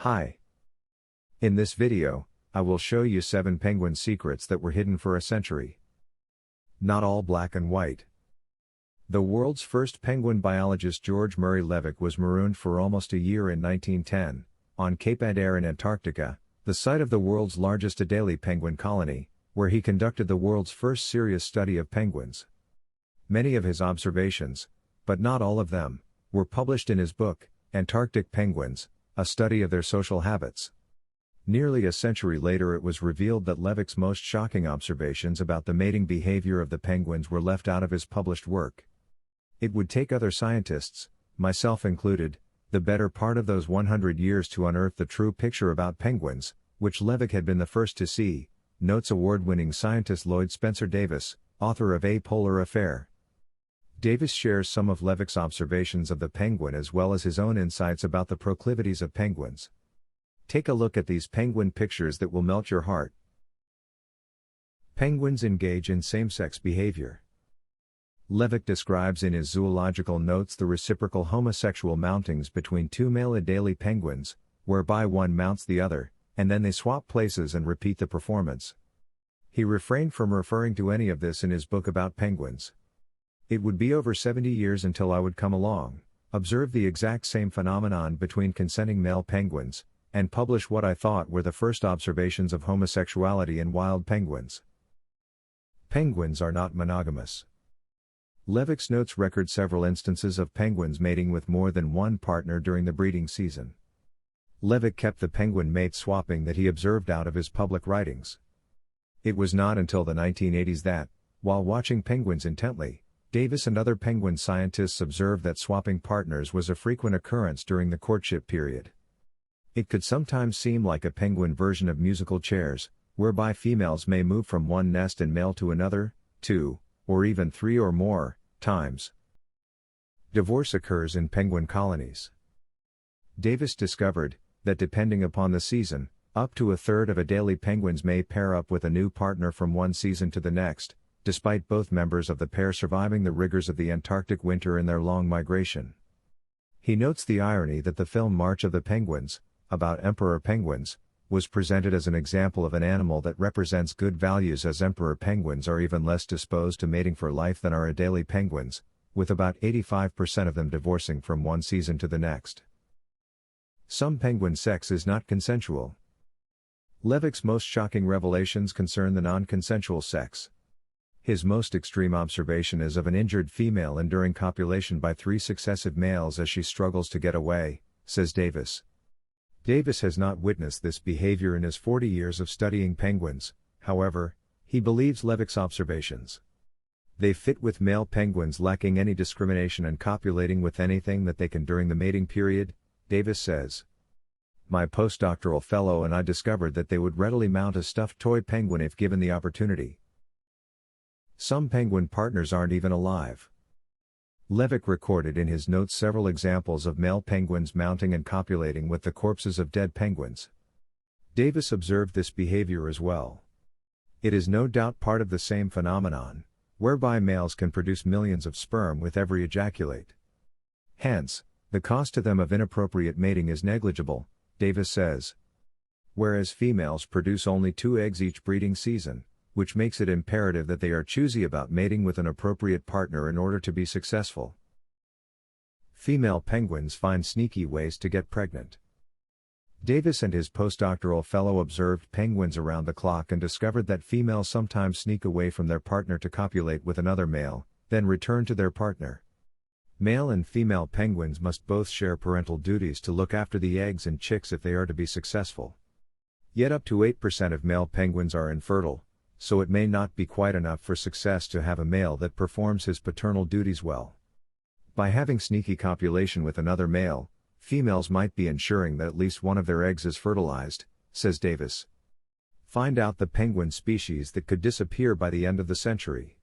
Hi. In this video, I will show you 7 penguin secrets that were hidden for a century. Not all black and white. The world's first penguin biologist George Murray Levick was marooned for almost a year in 1910, on Cape Adare in Antarctica, the site of the world's largest Adelie penguin colony, where he conducted the world's first serious study of penguins. Many of his observations, but not all of them, were published in his book, Antarctic Penguins, a study of their social habits. Nearly a century later it was revealed that Levick's most shocking observations about the mating behavior of the penguins were left out of his published work. It would take other scientists, myself included, the better part of those 100 years to unearth the true picture about penguins, which Levick had been the first to see, notes award-winning scientist Lloyd Spencer Davis, author of A Polar Affair. Davis shares some of Levick's observations of the penguin as well as his own insights about the proclivities of penguins. Take a look at these penguin pictures that will melt your heart. Penguins engage in same-sex behavior. Levick describes in his zoological notes the reciprocal homosexual mountings between two male Adelie penguins, whereby one mounts the other, and then they swap places and repeat the performance. He refrained from referring to any of this in his book about penguins. It would be over 70 years until I would come along, observe the exact same phenomenon between consenting male penguins, and publish what I thought were the first observations of homosexuality in wild penguins. Penguins are not monogamous. Levick's notes record several instances of penguins mating with more than one partner during the breeding season. Levick kept the penguin mate swapping that he observed out of his public writings. It was not until the 1980s that, while watching penguins intently, Davis and other penguin scientists observed that swapping partners was a frequent occurrence during the courtship period. It could sometimes seem like a penguin version of musical chairs, whereby females may move from one nest and male to another, 2, or even 3 or more, times. Divorce occurs in penguin colonies. Davis discovered that depending upon the season, up to a third of Adelie penguins may pair up with a new partner from one season to the next, despite both members of the pair surviving the rigors of the Antarctic winter in their long migration. He notes the irony that the film March of the Penguins, about emperor penguins, was presented as an example of an animal that represents good values, as emperor penguins are even less disposed to mating for life than are Adelie penguins, with about 85% of them divorcing from one season to the next. Some penguin sex is not consensual. Levick's most shocking revelations concern the non-consensual sex. His most extreme observation is of an injured female enduring copulation by 3 successive males as she struggles to get away, says Davis. Davis has not witnessed this behavior in his 40 years of studying penguins, however, he believes Levick's observations. They fit with male penguins lacking any discrimination and copulating with anything that they can during the mating period, Davis says. My postdoctoral fellow and I discovered that they would readily mount a stuffed toy penguin if given the opportunity. Some penguin partners aren't even alive. Levick recorded in his notes several examples of male penguins mounting and copulating with the corpses of dead penguins. Davis observed this behavior as well. It is no doubt part of the same phenomenon, whereby males can produce millions of sperm with every ejaculate. Hence, the cost to them of inappropriate mating is negligible, Davis says. Whereas females produce only 2 eggs each breeding season, which makes it imperative that they are choosy about mating with an appropriate partner in order to be successful. Female penguins find sneaky ways to get pregnant. Davis and his postdoctoral fellow observed penguins around the clock and discovered that females sometimes sneak away from their partner to copulate with another male, then return to their partner. Male and female penguins must both share parental duties to look after the eggs and chicks if they are to be successful. Yet up to 8% of male penguins are infertile, so it may not be quite enough for success to have a male that performs his paternal duties well. By having sneaky copulation with another male, females might be ensuring that at least one of their eggs is fertilized, says Davis. Find out the penguin species that could disappear by the end of the century.